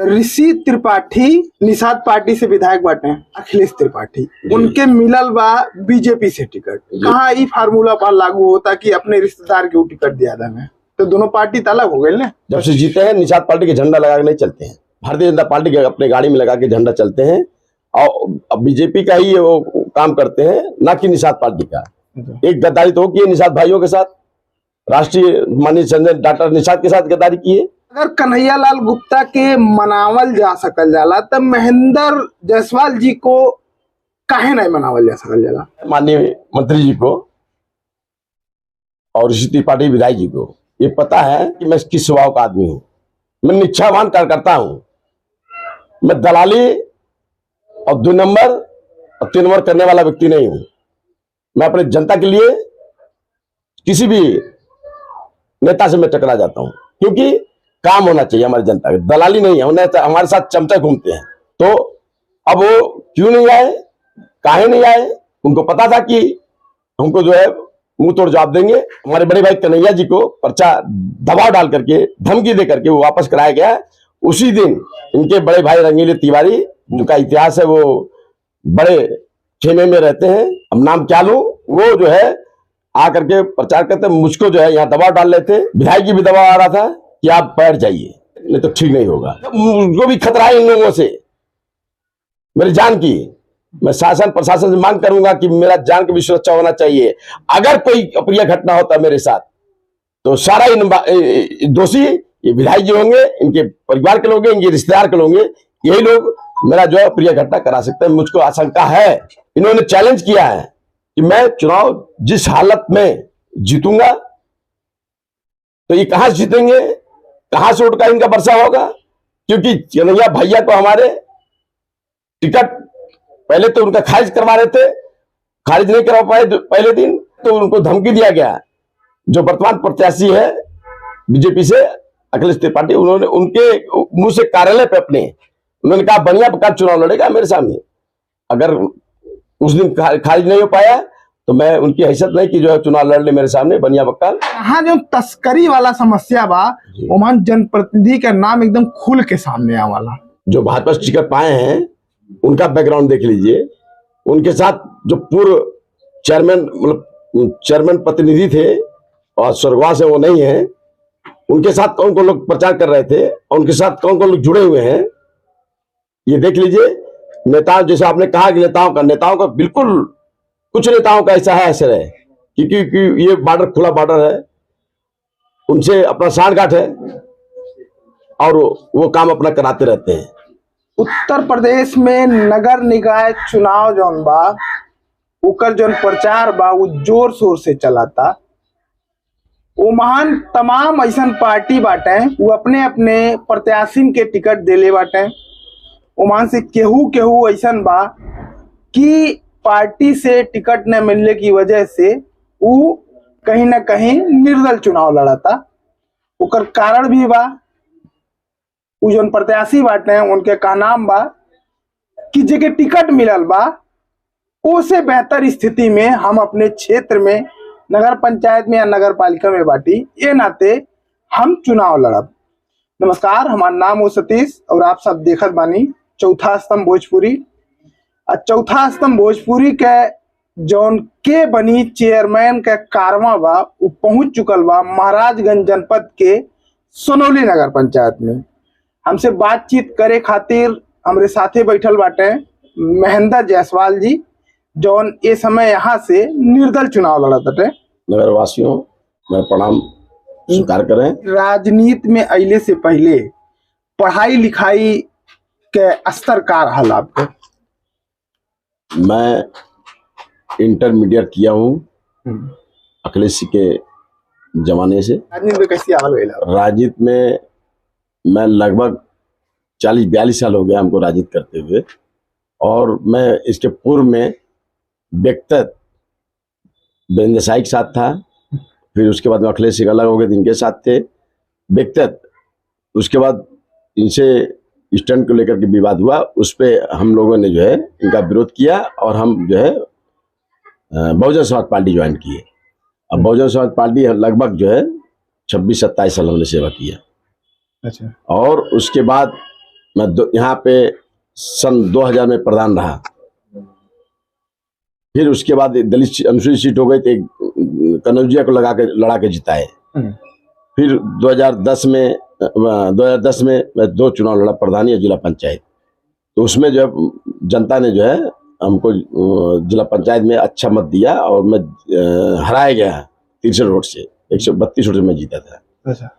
ऋषि Tripathi Nishad party से विधायक बाटे अखिलेश त्रिपाठी, उनके मिलल बा बीजेपी से टिकट। कहाँ ई फार्मूला पर लागू होता कि अपने रिश्तेदार के टिकट दिया था, तो दोनों पार्टी तो अलग हो गए ना। जब से जीते हैं निषाद पार्टी के झंडा लगा के नहीं चलते हैं, भारतीय जनता पार्टी के अपने गाड़ी में लगा के झंडा चलते हैं और बीजेपी का ही वो काम करते हैं, ना कि निषाद पार्टी का। एक गद्दारी तो की है निषाद भाइयों के साथ, राष्ट्रीय माननीय संजय डॉक्टर निषाद के साथ गद्दारी की है। अगर कन्हैया लाल गुप्ता के मनावल जा सकल जाला तो महेंद्र जायसवाल जी को काहे नहीं मनावल जा सकल जाला? माननीय मंत्री जी को और ऋषि त्रिपाठी विधायक जी को ये पता है कि मैं किस स्वभाव का आदमी हूँ। मैं निष्ठावान कार्यकर्ता हूँ। मैं दलाली और 2 नंबर और 3 नंबर करने वाला व्यक्ति नहीं हूँ। मैं अपने जनता के लिए किसी भी नेता से मैं टकरा जाता हूँ, क्योंकि काम होना चाहिए हमारी जनता के, दलाली नहीं है। हमारे साथ चमचे घूमते हैं, तो अब वो क्यों नहीं आए, काहे नहीं आए? उनको पता था कि हमको जो है मुंह तोड़ जवाब देंगे। हमारे बड़े भाई कन्हैया जी को पर्चा दबाव डाल करके, धमकी दे करके वो वापस कराया गया। उसी दिन इनके बड़े भाई रंगीले तिवारी, जिनका इतिहास है, वो बड़े खेमे में रहते हैं, अब नाम क्या लूं, वो जो है आकर के प्रचार करते, मुझको जो है यहाँ दबाव डाल रहे थे। विधायक जी भी दबाव आ रहा था कि आप बैठ जाइए, नहीं तो ठीक नहीं होगा। उनको भी खतरा है इन लोगों से, मेरी जान की। मैं शासन प्रशासन से मांग करूंगा कि मेरा जान की भी सुरक्षा होना चाहिए। अगर कोई अप्रिय घटना होता मेरे साथ तो सारा दोषी ये विधायक जी होंगे, इनके परिवार के लोग, इनके रिश्तेदार के लोग, यही लोग मेरा जो है अप्रिय घटना करा सकते हैं। मुझको आशंका है, इन्होंने चैलेंज किया है कि मैं चुनाव जिस हालत में जीतूंगा, तो ये कहां से जीतेंगे, कहां से उठकर इनका वर्षा होगा? क्योंकि कन्हैया भैया को हमारे टिकट पहले तो उनका खारिज करवा रहे थे, खारिज नहीं करवा पाए पहले दिन, तो उनको धमकी दिया गया। जो वर्तमान प्रत्याशी है बीजेपी से अखिलेश त्रिपाठी, उन्होंने उनके मुंह से कार्यालय पे अपने उन्होंने कहा बढ़िया प्रकार चुनाव लड़ेगा मेरे सामने। अगर उस दिन खारिज नहीं हो पाया तो मैं उनकी हैसियत नहीं कि जो है चुनाव लड़ ले मेरे सामने बनिया बक्का। हाँ, जो तस्करी वाला समस्या बा, वहां जनप्रतिनिधि का नाम एकदम खुल के सामने आवाला। जो भाजपा टिकट पाए हैं उनका बैकग्राउंड देख लीजिए। उनके साथ जो पूर्व चेयरमैन प्रतिनिधि थे और स्वर्गवास है वो नहीं है, उनके साथ कौन कौन लोग प्रचार कर रहे थे और उनके साथ कौन कौन लोग जुड़े हुए हैं, ये देख लीजिए। नेता, जैसे आपने कहा कि नेताओं का बिल्कुल कुछ नेताओं का ऐसा है असर है, क्योंकि ये बॉर्डर खुला बॉर्डर है, उनसे अपना सांठगांठ है और वो काम अपना कराते रहते हैं। उत्तर प्रदेश में नगर निकाय चुनाव जौन बा, उकर जौन प्रचार बा वो जोर शोर से चलाता। वो महान तमाम ऐसन पार्टी बाटे, वो अपने अपने प्रत्याशी के टिकट देले बाटे। वो मान से केहू ऐसन बा कि पार्टी से टिकट न मिलने की वजह से वो कहीं ना कहीं निर्दल चुनाव लड़ाता। उकर कारण भी बा, वो जो प्रत्याशी बाटे उनके का नाम बा कि जगह टिकट मिलल बा, उससे बेहतर स्थिति में हम अपने क्षेत्र में नगर पंचायत में या नगर पालिका में बाटी, ये नाते हम चुनाव लड़ब। नमस्कार, हमारा नाम है सतीश और आप सब देखत बानी चौथा स्तंभ भोजपुरी। चौथा स्तंभ भोजपुरी के जौन के बनी चेयरमैन के कारवा बा, वो पहुंच चुकल बा महाराजगंज जनपद के सोनौली नगर पंचायत में। हमसे बातचीत करे खातिर हमरे साथे बैठल बाटे महेंद्र जायसवाल जी, जौन ये समय यहाँ से निर्दल चुनाव लड़त बाटे। नगर वासियों, मैं प्रणाम स्वीकार करें। राजनीति में अइले से पहले पढ़ाई लिखाई के स्तर का रहा आपको? मैं इंटरमीडिएट किया हूँ अखिलेश के जमाने से। राजनीति में कैसी हाल हुआ? राजनीति में मैं लगभग 40-42 साल हो गया हमको राजनीति करते हुए, और मैं इसके पूर्व में व्यक्तिगत वीरेंद्र साई के साथ था। फिर उसके बाद में अखिलेश सिंह अलग हो गए, इनके साथ थे व्यक्तिगत। उसके बाद इनसे स्टैंड को लेकर के विवाद हुआ, उस पर हम लोगों ने जो है इनका विरोध किया और हम जो है बहुजन समाज पार्टी ज्वाइन किए। अब बहुजन समाज पार्टी लगभग जो है 26-27 साल हमने सेवा किया। अच्छा। और उसके बाद मैं यहाँ पे सन 2000 में प्रधान रहा। फिर उसके बाद दलित अनुसूचित सीट हो गई तो कनौजिया को लड़ा के जिताए। फिर 2010 में मैं 2 चुनाव लड़ा, प्रधानी और जिला पंचायत। तो उसमें जो है जनता ने जो है हमको जिला पंचायत में अच्छा मत दिया और मैं हराया गया 63 वोट से, 132 वोट से मैं जीता था। अच्छा।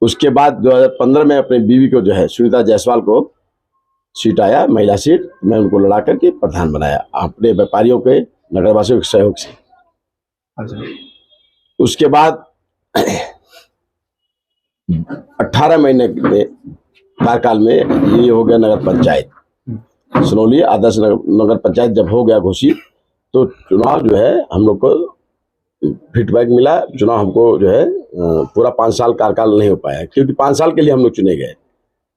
उसके बाद 2015 में अपनी बीवी को जो है सुनीता जायसवाल को सीट आया, महिला सीट, मैं उनको लड़ा करके प्रधान बनाया अपने व्यापारियों के, नगरवासियों के सहयोग से। अच्छा। उसके बाद 18 महीने के कार्यकाल में ये हो गया नगर पंचायत सुनौली आदर्श नगर पंचायत जब हो गया घोषित, तो चुनाव जो है हम लोग को फीडबैक मिला। चुनाव हमको जो है पूरा 5 साल कार्यकाल नहीं हो पाया, क्योंकि 5 साल के लिए हम लोग चुने गए।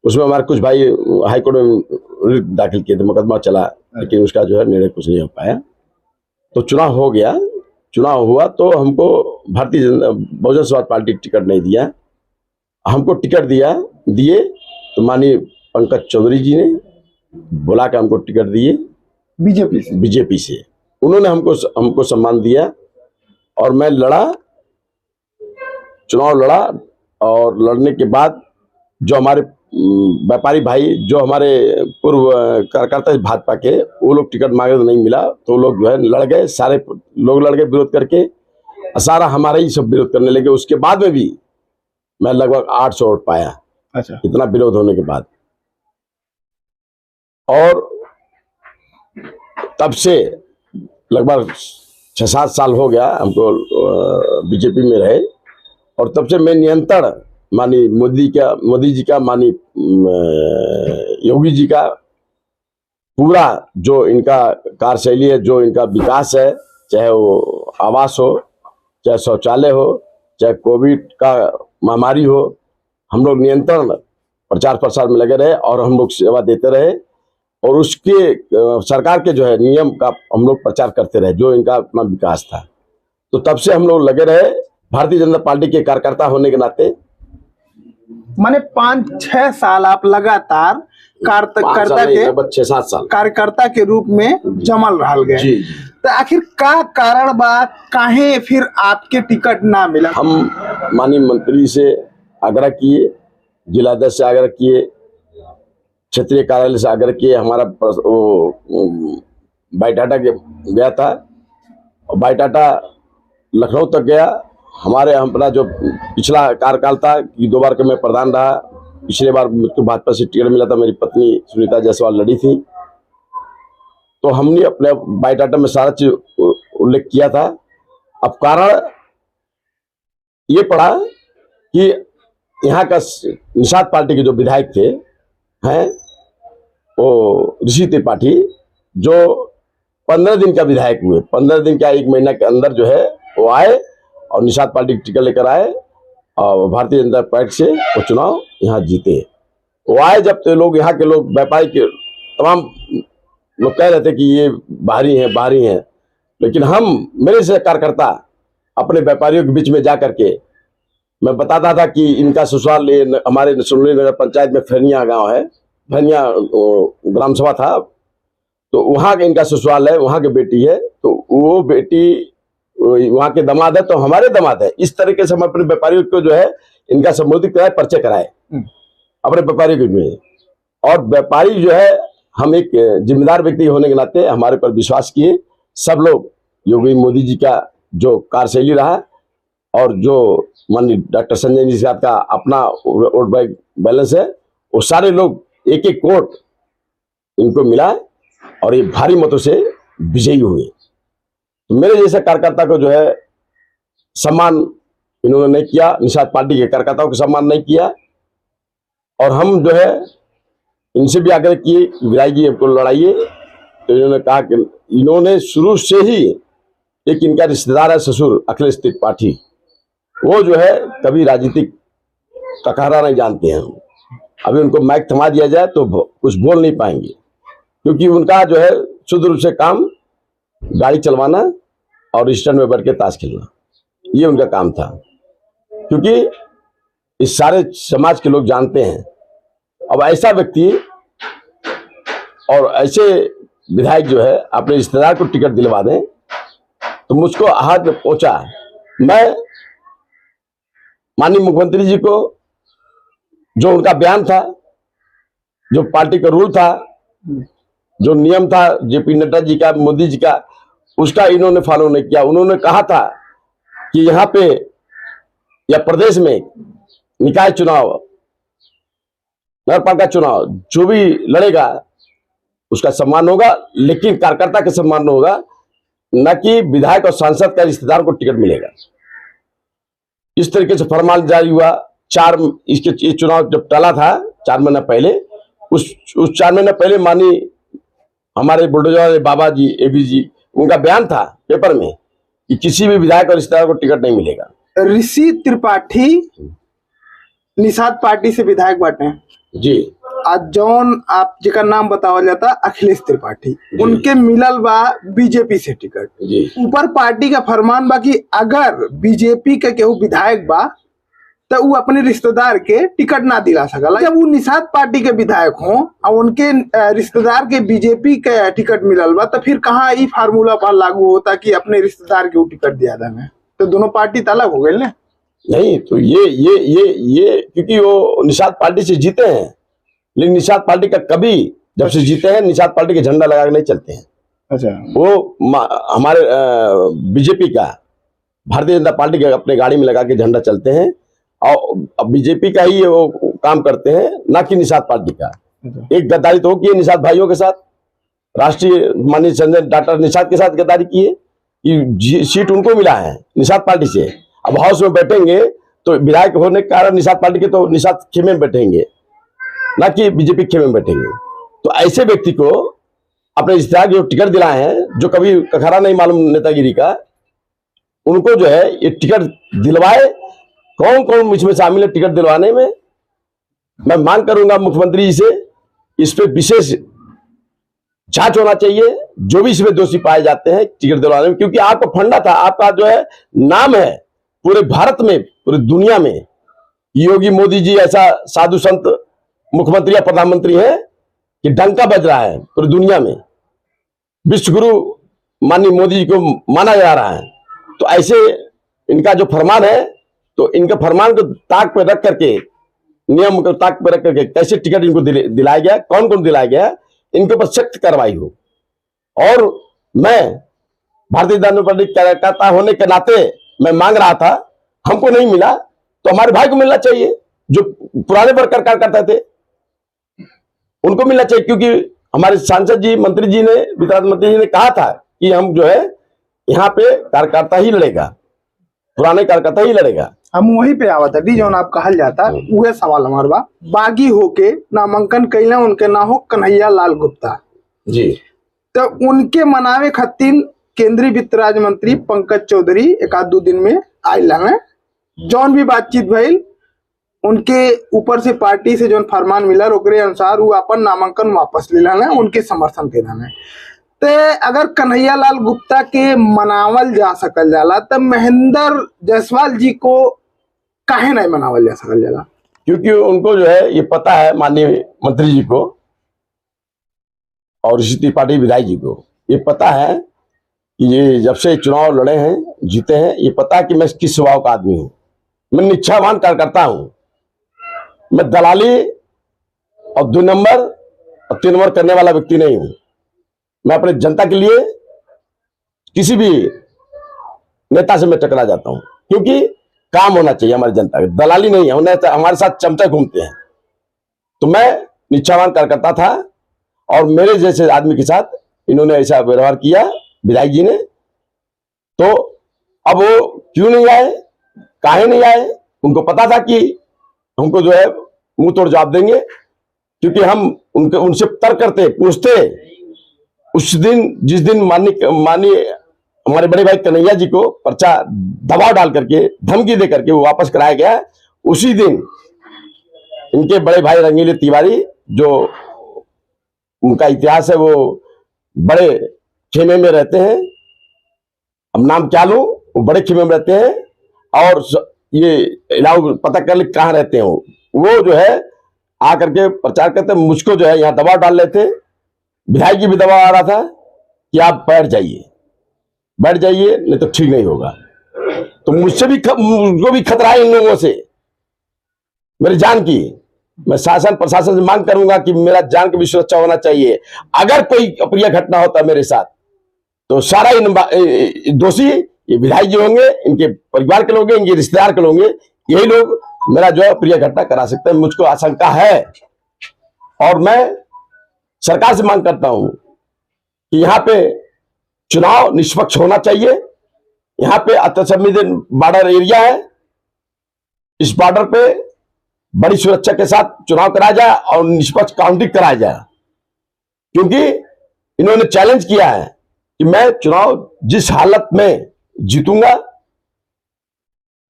उसमें हमारे कुछ भाई हाईकोर्ट में रिट दाखिल किए थे, मुकदमा चला, लेकिन उसका जो है निर्णय कुछ नहीं हो पाया। तो चुनाव हो गया। चुनाव हुआ तो हमको भारतीय जनता बहुजन समाज पार्टी टिकट नहीं दिया। हमको टिकट दिए तो माननीय पंकज चौधरी जी ने बुला के हमको टिकट दिए बीजेपी से। उन्होंने हमको सम्मान दिया और मैं चुनाव लड़ा। और लड़ने के बाद जो हमारे व्यापारी भाई, जो हमारे पूर्व कार्यकर्ता भाजपा के, वो लोग टिकट मांगे तो नहीं मिला, तो लोग जो है लड़ गए, सारे लोग लड़ गए विरोध करके, सारा हमारा ही सब विरोध करने लगे। उसके बाद में भी मैं लगभग 800 वोट पाया। अच्छा। इतना विरोध होने के बाद। और तब से लगभग 6-7 साल हो गया हमको बीजेपी में रहे, और तब से मैं नियंत्रण माननीय मोदी जी का, माननीय योगी जी का पूरा जो इनका कार्यशैली है, जो इनका विकास है, चाहे वो आवास हो, चाहे शौचालय हो, चाहे कोविड का महामारी हो, हम लोग नियंत्रण प्रचार प्रसार में लगे रहे और हम लोग सेवा देते रहे। और उसके सरकार के जो है नियम का हम लोग प्रचार करते रहे, जो इनका अपना विकास था। तो तब से हम लोग लगे रहे भारतीय जनता पार्टी के कार्यकर्ता होने के नाते। माने 5-6 साल आप लगातार लगभग 6-7 साल कार्यकर्ता के रूप में जमल रह गए। जी। तो आखिर का कारण बा, काहे फिर आपके टिकट ना मिला? हम माननीय मंत्री से आग्रह किए, जिलाध्यक्ष से आग्रह किए, क्षेत्रीय कार्यालय से आग्रह किए। हमारा बायोडाटा गया था, बायोडाटा लखनऊ तक गया। हमारे अपना जो पिछला कार्यकाल था कि 2 बार के मैं प्रधान रहा, पिछले बार मुझको भाजपा से टिकट मिला था, मेरी पत्नी सुनीता जायसवाल लड़ी थी। तो हमने अपने बायोडाटा में सारा चीज उल्लेख किया था। अब कारण ये पड़ा कि यहाँ का निषाद पार्टी के जो विधायक थे हैं, वो ऋषि त्रिपाठी, जो 15 दिन का विधायक हुए, 15 दिन क्या 1 महीना के अंदर जो है वो आए और निषाद पार्टी की टिकट लेकर आए और भारतीय जनता पार्टी से वो चुनाव यहाँ जीते। वो आए जब, तो लोग, यहाँ के लोग, व्यापारी के तमाम लोग कह रहे थे कि ये बाहरी हैं, लेकिन मेरे से कार्यकर्ता अपने व्यापारियों के बीच में जा करके मैं बताता था कि इनका ससुराल हमारे सुनौली नगर पंचायत में फैनिया गांव है, फैनिया ग्राम सभा था, तो वहाँ का इनका ससुराल है, वहाँ की बेटी है, तो वो बेटी वहाँ के दामाद है, तो हमारे दामाद है। इस तरीके से हम अपने व्यापारियों को जो है इनका संबोधित कराए, परिचय कराए अपने व्यापारियों के में। और व्यापारी जो है, हम एक जिम्मेदार व्यक्ति होने के नाते हमारे पर विश्वास किए सब लोग। योगी मोदी जी का जो कार्यशैली रहा और जो माननीय डॉक्टर संजय जी का अपना वोट बैंक बैलेंस है, वो सारे लोग एक वोट इनको मिला और ये भारी मतों से विजयी हुए। तो मेरे जैसे कार्यकर्ता को जो है सम्मान इन्होंने नहीं किया, निषाद पार्टी के कार्यकर्ताओं को सम्मान नहीं किया। और हम जो है इनसे भी आग्रह किए कि विधायक जी हमको लड़ाइए, तो इन्होंने कहा कि इन्होंने शुरू से ही, एक इनका रिश्तेदार है ससुर अखिलेश त्रिपाठी, वो जो है कभी राजनीतिक टकराना नहीं जानते हैं। अभी उनको माइक थमा दिया जाए तो कुछ बोल नहीं पाएंगे, क्योंकि उनका जो है शुद्ध रूप से काम गाड़ी चलवाना और स्टैंड में बैठ के ताश खेलना, ये उनका काम था। क्योंकि इस सारे समाज के लोग जानते हैं अब ऐसा व्यक्ति और ऐसे विधायक जो है अपने रिश्तेदार को टिकट दिलवा दें तो मुझको आहत में पहुंचा। मैं माननीय मुख्यमंत्री जी को जो उनका बयान था, जो पार्टी का रूल था, जो नियम था जेपी नड्डा जी का, मोदी जी का, उसका इन्होंने फॉलो नहीं किया। उन्होंने कहा था कि यहाँ पे या प्रदेश में निकाय चुनाव, नगर पालिका चुनाव जो भी लड़ेगा उसका सम्मान होगा, लेकिन कार्यकर्ता का सम्मान होगा, न कि विधायक और सांसद का रिश्तेदार को टिकट मिलेगा। इस तरीके से फरमान जारी हुआ। इसके ये चुनाव जब टला था 4 महीना पहले, उस 4 महीना पहले माननीय हमारे बुलडोजर बाबा जी, एबी जी, उनका बयान था पेपर में कि किसी भी विधायक और रिश्तेदार को टिकट नहीं मिलेगा। ऋषि त्रिपाठी निषाद पार्टी से विधायक बाटे जी। आज जौन आप जेकर नाम बतावल जाता अखिलेश त्रिपाठी, उनके मिलल बा बीजेपी से टिकट। जी। ऊपर पार्टी का फरमान बा कि अगर बीजेपी के केहू विधायक बा तो वो अपने रिश्तेदार के टिकट ना दिला सकला। जब वो निषाद पार्टी के विधायक हो और उनके रिश्तेदार के बीजेपी के टिकट मिलल बा तो फिर कहाँ ये फार्मूला पर लागू होता कि अपने रिश्तेदार के वो टिकट दिया देना? तो दोनों पार्टी तो अलग हो गए ना। नहीं तो ये क्योंकि वो निषाद पार्टी से जीते हैं, लेकिन निषाद पार्टी का कभी जब से जीते हैं निषाद पार्टी के झंडा लगा के नहीं चलते हैं। अच्छा। वो हमारे बीजेपी का, भारतीय जनता पार्टी के अपने गाड़ी में लगा के झंडा चलते हैं और बीजेपी का ही वो काम करते हैं, ना कि निषाद पार्टी का। एक गद्दारी तो की है निषाद भाइयों के साथ, राष्ट्रीय माननीय संजय डॉक्टर निषाद के साथ गद्दारी की है कि सीट उनको मिला है निषाद पार्टी से। अब हाउस में बैठेंगे तो विधायक होने के कारण निषाद पार्टी के तो निषाद खेमे में बैठेंगे, ना कि बीजेपी खेमे में बैठेंगे। तो ऐसे व्यक्ति को अपने रिश्तेदार जो टिकट दिलाए हैं, जो कभी कखरा नहीं मालूम नेतागिरी का, उनको जो है ये टिकट दिलवाए। कौन कौन इसमें शामिल है टिकट दिलवाने में? मैं मांग करूंगा मुख्यमंत्री जी से, इस पे विशेष जांच होना चाहिए। जो भी इसमें दोषी पाए जाते हैं टिकट दिलवाने में, क्योंकि आपका फंडा था, आपका जो है नाम है पूरे भारत में, पूरी दुनिया में। योगी मोदी जी ऐसा साधु संत मुख्यमंत्री या प्रधानमंत्री है कि डंका बज रहा है पूरी दुनिया में। विश्व गुरु माननीय मोदी जी को माना जा रहा है। तो ऐसे इनका जो फरमान है, तो इनके फरमान को ताक पर रख करके, नियम को ताक पर रख करके कैसे टिकट इनको दिलाया गया, कौन कौन दिलाया गया, इनके ऊपर सख्त कार्रवाई हो। और मैं भारतीय जनता पार्टी कार्यकर्ता होने के नाते मैं मांग रहा था, हमको नहीं मिला तो हमारे भाई को मिलना चाहिए, जो पुराने वर्कर कार्यकर्ता थे उनको मिलना चाहिए। क्योंकि हमारे सांसद जी, मंत्री जी ने, वित्त मंत्री जी ने कहा था कि हम जो है यहाँ पे कार्यकर्ता ही लड़ेगा, पुराने कार्यकर्ता ही लड़ेगा। हम वहीं पे आवत है जो आप कहल जाता उहे सवाल हमार बा। बागी होके नामांकन कैले उनके ना हो कन्हैया लाल गुप्ता जी, तो उनके मनावे खातिर केंद्रीय वित्त राज्य मंत्री पंकज चौधरी एक आध 2 दिन में आयल है। जौन भी बातचीत भइल उनके ऊपर से पार्टी से जौन फरमान मिलल ओकरे अनुसार वो अपन नामांकन वापस ले लेना, उनके समर्थन के देना। तो अगर कन्हैया लाल गुप्ता के मनावल जा सकल जाला तो महेंद्र जायसवाल जी को काहे नहीं मनावल जा सकल जाला? क्योंकि उनको जो है ये पता है, माननीय मंत्री जी को और ऋषि त्रिपाठी विधायक जी को ये पता है कि ये जब से चुनाव लड़े हैं, जीते हैं, ये पता है कि मैं किस स्वभाव का आदमी हूं। मैं निष्ठावान कार्यकर्ता हूं। मैं दलाली और 2 नंबर और 3 नंबर करने वाला व्यक्ति नहीं हूं। मैं अपने जनता के लिए किसी भी नेता से मैं टकरा जाता हूं, क्योंकि काम होना चाहिए हमारी जनता का, दलाली नहीं है। हमारे साथ चमचे घूमते हैं। तो मैं निष्ठावान कार्यकर्ता था और मेरे जैसे आदमी के साथ इन्होंने ऐसा व्यवहार किया विधायक जी ने। तो अब वो क्यों नहीं आए, काहे नहीं आए? उनको पता था कि हमको जो है मुंह तोड़ जवाब देंगे, क्योंकि हम उनसे तर्क करते, पूछते। उस दिन, जिस दिन माननीय हमारे बड़े भाई कन्हैया जी को पर्चा दबाव डाल करके, धमकी दे करके वो वापस कराया गया, उसी दिन इनके बड़े भाई रंगीले तिवारी, जो उनका इतिहास है, वो बड़े खेमे में रहते हैं, अब नाम क्या लूं, वो बड़े खेमे में रहते हैं और ये इलाव पता कर ले कहाँ रहते हैं। वो जो है आकर के प्रचार करते, मुझको जो है यहाँ दबाव डाल रहे थे, विधायक जी भी दबाव आ रहा था कि आप बैठ जाइए नहीं तो ठीक नहीं होगा। तो मुझको भी खतरा है इन लोगों से, मेरी जान की। मैं शासन प्रशासन से मांग करूंगा कि मेरा जान की भी सुरक्षा होना चाहिए। अगर कोई अप्रिय घटना होता मेरे साथ तो सारा दोषी ये विधायक जी होंगे, इनके परिवार के लोग, इनके रिश्तेदार के लोग, यही लोग मेरा जो है प्रिय घटना करा सकते हैं। मुझको आशंका है और मैं सरकार से मांग करता हूं कि यहाँ पे चुनाव निष्पक्ष होना चाहिए। यहाँ पे अत्यासंवेदन बॉर्डर एरिया है, इस बॉर्डर पे बड़ी सुरक्षा के साथ चुनाव कराया जाए और निष्पक्ष काउंटिंग कराया जाए, क्योंकि इन्होंने चैलेंज किया है कि मैं चुनाव जिस हालत में जीतूंगा,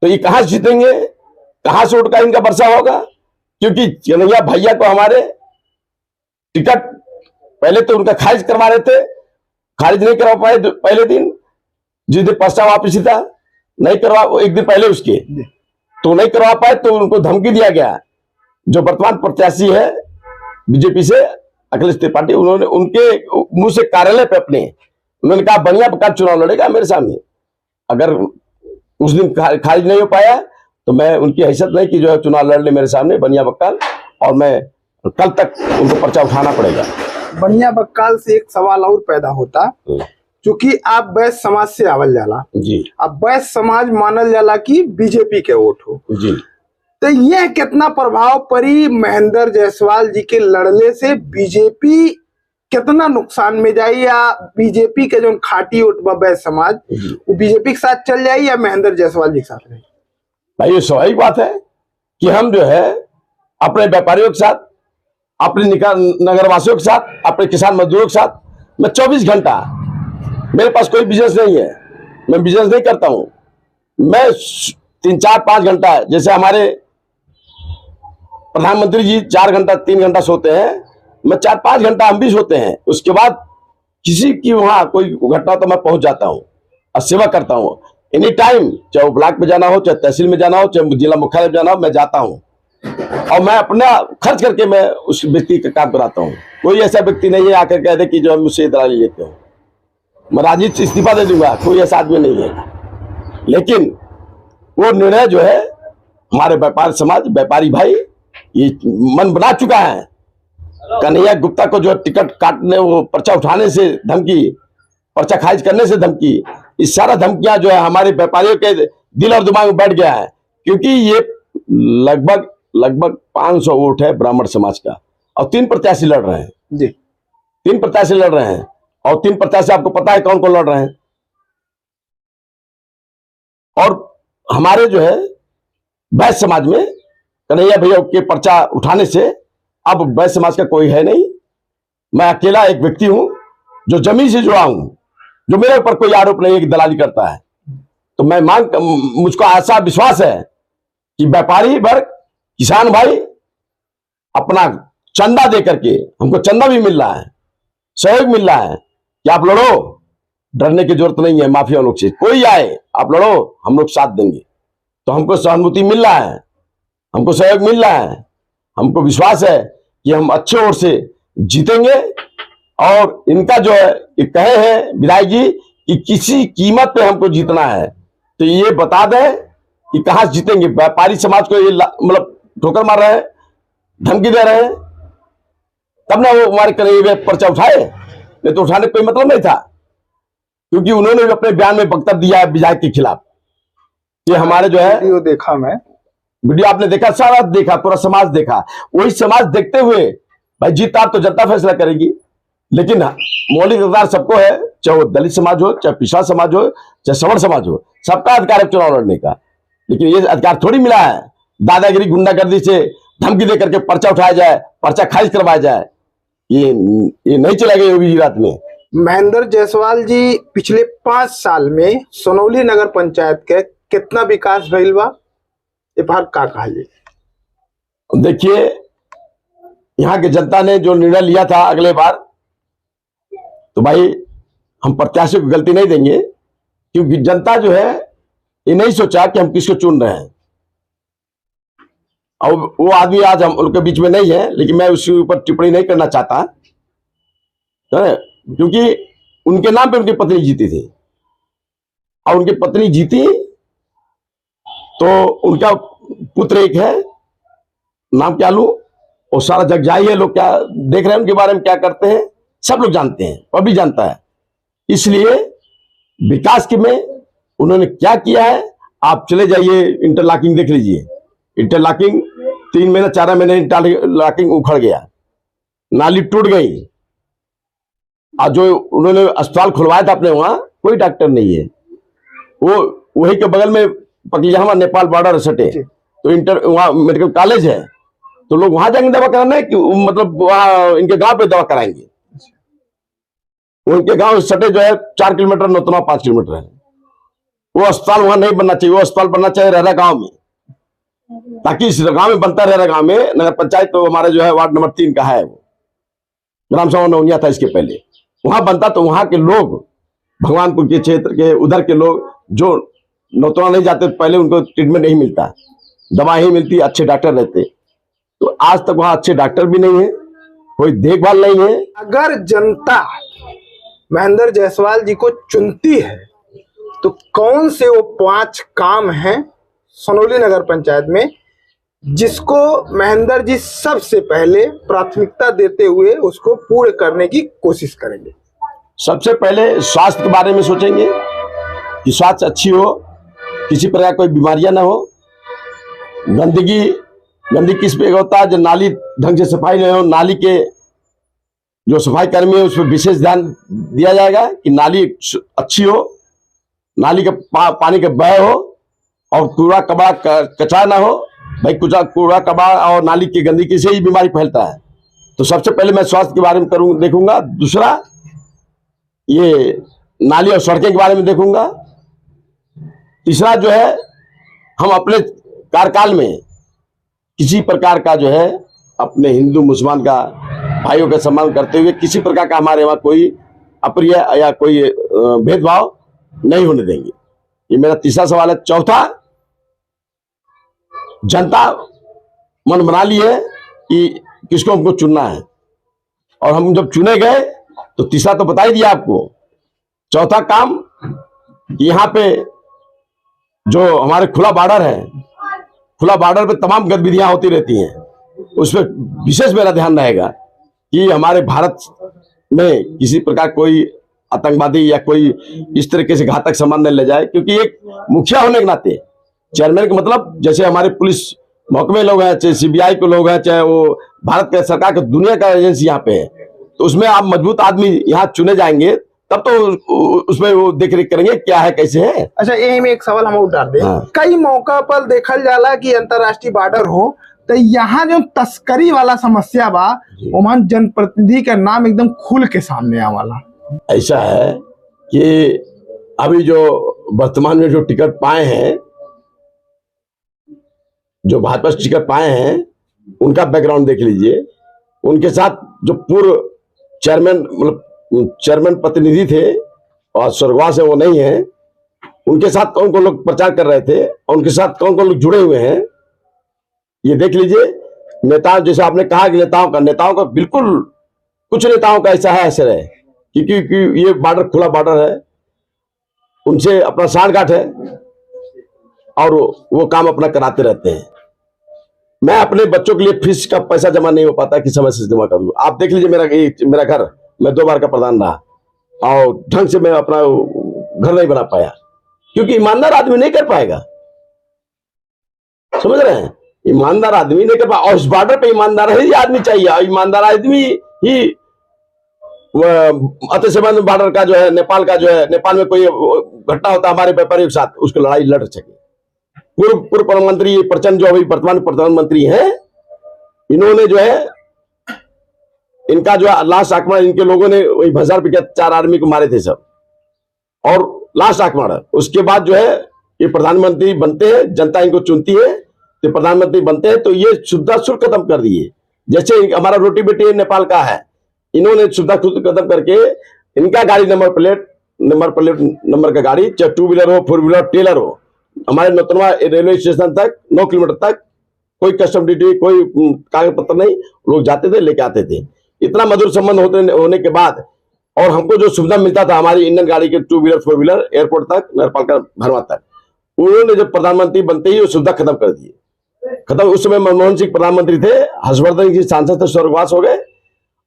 तो ये कहां से जीतेंगे, कहां से उठकर इनका वर्षा होगा। क्योंकि कन्हैया भैया को हमारे टिकट पहले तो उनका खारिज करवा रहे थे, खारिज नहीं करवा पाए पहले दिन, जिस दिन पर्चा वापसी था नहीं करवा, एक दिन पहले उसके तो नहीं करवा पाए, तो उनको धमकी दिया गया। जो वर्तमान प्रत्याशी है बीजेपी से अखिलेश त्रिपाठी, उन्होंने उनके मुंह से कार्यालय पे अपने उन्होंने कहा बढ़िया प्रकार चुनाव लड़ेगा मेरे सामने। अगर उस दिन खारिज नहीं हो पाया तो मैं उनकी हैसियत नहीं कि जो है चुनाव लड़ ले मेरे सामने बनिया बक्काल, और मैं कल तक उनको पर्चा उठाना पड़ेगा। बनिया बक्काल से एक सवाल और पैदा होता, क्योंकि आप वैश्य समाज से आवल जाला जी, अब वैश्य समाज मानल जाला कि बीजेपी के वोट हो जी, तो यह कितना प्रभाव पड़ी महेंद्र जायसवाल जी के लड़ने से, बीजेपी कितना नुकसान में जाई, या बीजेपी के जो खाटी वोट वैश्य समाज वो बीजेपी के साथ चल जाए या महेंद्र जायसवाल जी के साथ रहे। भाई ये स्वाभाविक बात है कि हम जो है अपने व्यापारियों के साथ, अपने नगरवासियों के साथ, अपने किसान मजदूरों के साथ, मैं 24 घंटा, मेरे पास कोई बिजनेस नहीं है, मैं बिजनेस नहीं करता हूं, मैं 3, 4, 5 घंटा, जैसे हमारे प्रधानमंत्री जी 4 घंटा 3 घंटा सोते हैं, मैं 4-5 घंटा हम भी सोते हैं। उसके बाद किसी की वहां कोई घटना तो मैं पहुंच जाता हूं और सेवा करता हूं एनी टाइम, चाहे वो ब्लॉक में जाना हो, चाहे तहसील में जाना हो, चाहे जिला मुख्यालय में जाना हो, मैं जाता हूं और मैं अपना खर्च करके मैं उस व्यक्ति का काम कराता हूं। कोई ऐसा व्यक्ति नहीं है आकर कह दे कि जो हम मुझसे दलाली लेते हो, मैं राजनीति से इस्तीफा दे दूंगा, कोई ऐसा आदमी नहीं है। लेकिन वो निर्णय जो है हमारे व्यापार समाज, व्यापारी भाई ये मन बना चुका है। कन्हैया गुप्ता को जो टिकट काटने, वो पर्चा उठाने से धमकी, पर्चा खारिज करने से धमकी, इस सारा धमकियां जो है हमारे व्यापारियों के दिल और दिमाग में बैठ गया है। क्योंकि ये लगभग 500 वोट है ब्राह्मण समाज का और 3 प्रत्याशी लड़ रहे हैं जी, 3 प्रत्याशी लड़ रहे हैं और 3 प्रत्याशी आपको पता है कौन कौन लड़ रहे हैं। और हमारे जो है वैश्य समाज में कन्हैया भैया के पर्चा उठाने से अब वैश्य समाज का कोई है नहीं। मैं अकेला एक व्यक्ति हूं जो जमीन से जुड़ा हूं, जो मेरे ऊपर कोई आरोप नहीं है कि दलाली करता है। तो मैं मुझको आशा विश्वास है कि व्यापारी वर्ग, किसान भाई अपना चंदा दे करके, हमको चंदा भी मिल रहा है, सहयोग मिल रहा है कि आप लड़ो, डरने की जरूरत नहीं है माफिया लोग से, कोई आए आप लड़ो, हम लोग साथ देंगे। तो हमको सहानुभूति मिल रहा है, हमको सहयोग मिल रहा है, हमको विश्वास है कि हम अच्छे ओर से जीतेंगे। और इनका जो है ये कहे हैं विधायक जी कि किसी कीमत पे हमको जीतना है, तो ये बता दें कि कहां से जीतेंगे। व्यापारी समाज को ये मतलब ठोकर मार रहे हैं, धमकी दे रहे हैं, तब ना वो हमारे कन्हैया पर्चा उठाए, नहीं तो उठाने का कोई मतलब नहीं था। क्योंकि उन्होंने भी अपने बयान में वक्तव्य दिया है विधायक के खिलाफ। ये हमारे जो है वीडियो देखा, मैं वीडियो आपने देखा, सारा देखा, पूरा समाज देखा। वही समाज देखते हुए भाई जीत हार तो जनता फैसला करेगी, लेकिन मौलिक अधिकार सबको है, चाहे वो दलित समाज हो, चाहे पिछड़ा समाज हो, चाहे सवर्ण समाज हो, सबका अधिकार है चुनाव लड़ने का। लेकिन ये अधिकार थोड़ी मिला है दादागिरी गुंडागर्दी से धमकी दे करके पर्चा उठाया जाए, पर्चा खारिज करवाया जाए। ये नहीं चलेगा योगी जी रात में। महेंद्र जायसवाल जी पिछले 5 साल में सोनौली नगर पंचायत के कितना विकास भइल बा, ये बार का कहा जाए? देखिए, यहाँ की जनता ने जो निर्णय लिया था अगले बार, तो भाई हम प्रत्याशी को गलती नहीं देंगे, क्योंकि जनता जो है ये नहीं सोचा कि हम किसको चुन रहे हैं। और वो आदमी आज हम उनके बीच में नहीं है, लेकिन मैं उसके ऊपर टिप्पणी नहीं करना चाहता है, क्योंकि उनके नाम पे उनकी पत्नी जीती थी, और उनकी पत्नी जीती तो उनका पुत्र एक है, नाम क्या लूं, और सारा जग जाही है, लोग क्या देख रहे हैं उनके बारे में, क्या करते हैं, सब लोग जानते हैं, पब्लिक जानता है। इसलिए विकास के में उन्होंने क्या किया है, आप चले जाइए इंटरलॉकिंग देख लीजिए। इंटरलॉकिंग 3 महीने 4 महीने इंटरलॉकिंग उखड़ गया, नाली टूट गई, और जो उन्होंने अस्पताल खुलवाया था अपने वहां, कोई डॉक्टर नहीं है। वो वही के बगल में पकलियामा नेपाल बॉर्डर सटे, तो इंटर वहां मेडिकल कॉलेज है, तो लोग वहां जाएंगे दवा कराने, कि मतलब वहां इनके गांव पे दवा कराएंगे। उनके गांव सटे जो है 4 किलोमीटर, नौतनवा 5 किलोमीटर है। वो अस्पताल वहां नहीं बनना चाहिए, वो अस्पताल बनना चाहिए रहरा गांव में, ताकि इस गांव में बनता रहरा गांव में। नगर पंचायत तो हमारे जो है वार्ड नंबर 3 का है, वो ग्राम सभा नौनिया था इसके पहले, वहां बनता तो वहां के लोग, भगवानपुर के क्षेत्र के उधर के लोग जो नौतनवा नहीं जाते पहले, उनको ट्रीटमेंट नहीं मिलता, दवा ही मिलती, अच्छे डॉक्टर रहते। तो आज तक वहां अच्छे डॉक्टर भी नहीं है, कोई देखभाल नहीं है। अगर जनता महेंद्र जायसवाल जी को चुनती है तो कौन से वो 5 काम हैं सनौली नगर पंचायत में जिसको महेंद्र जी सबसे पहले प्राथमिकता देते हुए उसको पूर्ण करने की कोशिश करेंगे? सबसे पहले स्वास्थ्य के बारे में सोचेंगे कि स्वास्थ्य अच्छी हो, किसी प्रकार कोई बीमारियां ना हो। गंदगी किस पे होता है, जो नाली ढंग से सफाई नहीं हो, नाली के जो सफाई कर्मी है उस पर विशेष ध्यान दिया जाएगा कि नाली अच्छी हो, नाली का पानी का बह हो, और कूड़ा कबाड़ कचरा ना हो। भाई कूड़ा कबाड़ और नाली की गंदगी से ही बीमारी फैलता है। तो सबसे पहले मैं स्वास्थ्य के बारे में देखूंगा। दूसरा, ये नाली और सड़कें के बारे में देखूंगा। तीसरा जो है, हम अपने कार्यकाल में किसी प्रकार का जो है अपने हिंदू मुसलमान का भाइयों का सम्मान करते हुए किसी प्रकार का हमारे वहां कोई अप्रिय या कोई भेदभाव नहीं होने देंगे। ये मेरा तीसरा सवाल है। चौथा, जनता मन बना ली है कि किसको हमको चुनना है, और हम जब चुने गए तो तीसरा तो बता ही दिया आपको। चौथा काम, यहाँ पे जो हमारे खुला बॉर्डर है, खुला बॉर्डर पे तमाम गतिविधियां होती रहती हैं, उस पर विशेष मेरा ध्यान रहेगा कि हमारे भारत में किसी प्रकार कोई आतंकवादी या कोई इस तरीके से घातक सामान न ले जाए। क्योंकि एक मुखिया होने के नाते, चेयरमैन का मतलब, जैसे हमारे पुलिस महकमे लोग हैं, चाहे सीबीआई के लोग हैं, चाहे वो भारत के सरकार के दुनिया का एजेंसी यहाँ पे है, तो उसमें आप मजबूत आदमी यहाँ चुने जाएंगे, तब तो उसमें वो देख रेख करेंगे क्या है कैसे है। अच्छा, यही में एक सवाल हम उठा दे। हाँ। कई मौका पर देखल जाला कि अंतरराष्ट्रीय बॉर्डर हो तो यहाँ जो तस्करी वाला समस्या बा, वहां जनप्रतिनिधि का नाम एकदम खुल के सामने आवाला। ऐसा है कि अभी जो वर्तमान में जो टिकट पाए हैं, जो भाजपा टिकट पाए हैं, उनका बैकग्राउंड देख लीजिए। उनके साथ जो पूर्व चेयरमैन प्रतिनिधि थे और स्वर्गवास है, वो नहीं है, उनके साथ कौन कौन लोग प्रचार कर रहे थे और उनके साथ कौन कौन लोग जुड़े हुए हैं, ये देख लीजिए। नेता, जैसे आपने कहा कि नेताओं का बिल्कुल, कुछ नेताओं का ऐसा है असर है, क्योंकि ये बॉर्डर खुला बॉर्डर है, उनसे अपना सांठगांठ है और वो काम अपना कराते रहते हैं। मैं अपने बच्चों के लिए फीस का पैसा जमा नहीं हो पाता कि समय से जमा कर लूं। आप देख लीजिए मेरा घर, मैं 2 बार का प्रधान रहा और ढंग से मैं अपना घर नहीं बना पाया, क्योंकि ईमानदार आदमी नहीं कर पाएगा। समझ रहे हैं? ईमानदार आदमी नहीं कर पाएगा, और इस बॉर्डर पे ईमानदार ही आदमी चाहिए, और ईमानदार आदमी ही अतिसंबंध बॉर्डर का जो है, नेपाल का जो है, नेपाल में कोई घटना होता है हमारे व्यापारियों के साथ, उसको लड़ाई लड़ सके। पूर्व प्रधानमंत्री प्रचंड जो अभी वर्तमान प्रधानमंत्री हैं, इन्होंने जो है, इनका जो लास्ट आक्रमण, इनके लोगों ने वही भजार पे 4 आदमी को मारे थे सब, और लास्ट आक्रमण, उसके बाद जो है ये प्रधानमंत्री बनते हैं, जनता इनको चुनती है तो प्रधानमंत्री बनते हैं, तो ये सुविधा शुल्क खत्म कर दिए। जैसे हमारा रोटी बेटी नेपाल का है, इन्होंने सुविधा खत्म करके इनका गाड़ी नंबर का गाड़ी, चाहे 2 व्हीलर हो, 4 व्हीलर, टेलर हो, हमारे नौतनवा रेलवे स्टेशन तक 9 किलोमीटर तक कोई कस्टम ड्यूटी, कोई कागज पत्र नहीं, लोग जाते थे लेके आते थे। इतना मधुर संबंध होने के बाद और हमको जो सुविधा मिलता था हमारी इंडियन गाड़ी के 2 व्हीलर 4 व्हीलर एयरपोर्ट तक, नगरपालिका भरवा तक, उन्होंने जब प्रधानमंत्री बनते ही वो सुविधा खत्म कर दी, खत्म। उस समय मनमोहन सिंह प्रधानमंत्री थे, हर्षवर्धन जी सांसद थे, स्वर्गवास हो गए।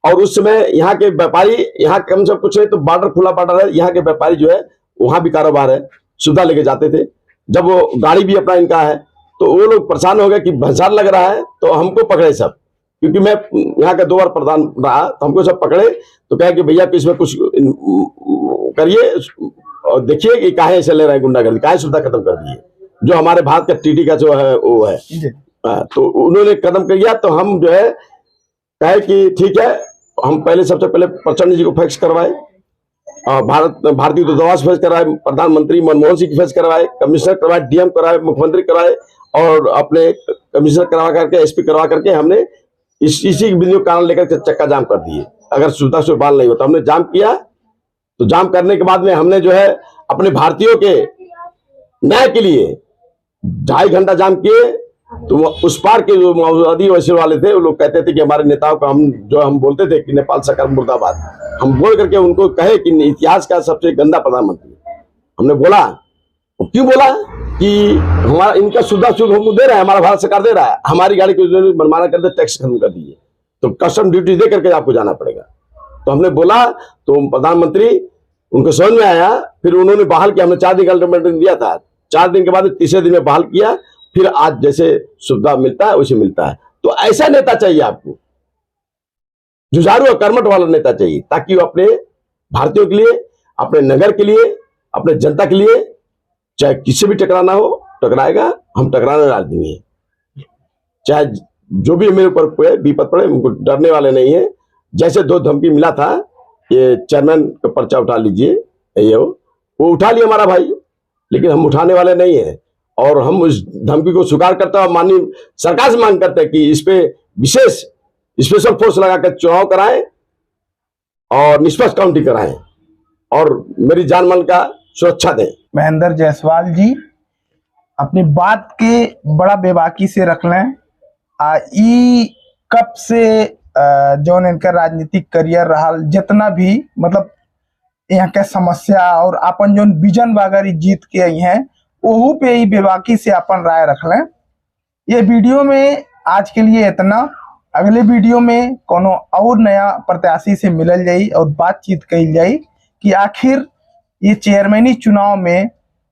और उस समय यहाँ के व्यापारी, यहाँ कम से कुछ नहीं तो बॉर्डर, खुला बॉर्डर है, यहाँ के व्यापारी जो है वहां भी कारोबार है, सुविधा लेके जाते थे। जब वो गाड़ी भी अपना इनका है तो वो लोग परेशान हो गए कि भंसार लग रहा है, तो हमको पकड़े सब, क्योंकि मैं यहाँ का 2 बार प्रधान रहा, तो हमको सब पकड़े तो कहे कि भैया इसमें कुछ करिए और देखिए कि काहे ऐसे ले रहे हैं गुंडागर्दी, काहे सुविधा खत्म कर दी है, जो हमारे भारत का टीटी का जो है वो है। तो उन्होंने कदम कर दिया, तो हम जो है कहे कि ठीक है, हम पहले सबसे पहले प्रचंड जी को फैक्स करवाए, भारतीय दूतावास फैक्स करवाए, प्रधानमंत्री मनमोहन सिंह की फैक्स करवाए, कमिश्नर करवाए, डीएम करवाए, मुख्यमंत्री करवाए, और अपने कमिश्नर करवा करके, एसपी करवा करके हमने इसी बिंदु कारण लेकर चक्का जाम कर दिए। अगर सुविधा से बाल नहीं होता, हमने जाम किया, तो जाम करने के बाद में हमने जो है अपने भारतीयों के न्याय के लिए 2.5 घंटा जाम किए। तो उस पार के जो आदिवासी वाले थे, वो लोग कहते थे कि हमारे नेताओं को हम बोलते थे कि नेपाल सरकार मुर्दाबाद, हम बोल करके उनको कहे कि इतिहास का सबसे गंदा प्रधानमंत्री। हमने बोला, क्यों बोला कि हमारा इनका सुविधा हम दे रहा है, हमारा भारत सरकार दे रहा है, हमारी गाड़ी को मनमाना कर दे, टैक्स खत्म कर दीजिए, तो कस्टम ड्यूटी दे करके आपको जाना पड़ेगा। तो हमने बोला, तो प्रधानमंत्री उनको समझ में आया, फिर उन्होंने बहाल किया। हमने 4 दिन का अल्टीमेटम दिया था, 4 दिन के बाद 3रे दिन में बहाल किया, फिर आज जैसे सुविधा मिलता है वैसे मिलता है। तो ऐसा नेता चाहिए आपको, जुझारू और कर्मठ वाला नेता चाहिए, ताकि वो अपने भारतीयों के लिए, अपने नगर के लिए, अपने जनता के लिए, चाहे किसी भी टकराना हो टकराएगा, हम टकराने राजी नहीं है। चाहे जो भी मेरे ऊपर विपद पड़े, उनको डरने वाले नहीं है। जैसे 2 धमकी मिला था, ये चेयरमैन का पर्चा उठा लीजिए, ये वो उठा लिया हमारा भाई, लेकिन हम उठाने वाले नहीं है। और हम उस धमकी को स्वीकार करते हैं और माननीय सरकार से मांग करते हैं कि इस पे विशेष स्पेशल फोर्स लगाकर चुनाव कराएं और निष्पक्ष काउंटिंग कराएं और मेरी जान माल का सुरक्षा दें। महेंद्र जायसवाल जी अपनी बात के बड़ा बेबाकी से रख लें। ई कब से जौन इनका राजनीतिक करियर रहा, जितना भी मतलब यहाँ के समस्या और अपन जौन विजन वगैरह जीत के आई हैं, वहू पे ही बेबाकी से अपन राय रख लें। ये वीडियो में आज के लिए इतना। अगले वीडियो में कोनो और नया प्रत्याशी से मिलल जाई और बातचीत कही जाई कि आखिर ये चेयरमैनी चुनाव में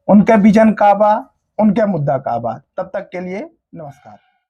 उनका विजन का बा, उनका मुद्दा का बा। तब तक के लिए नमस्कार।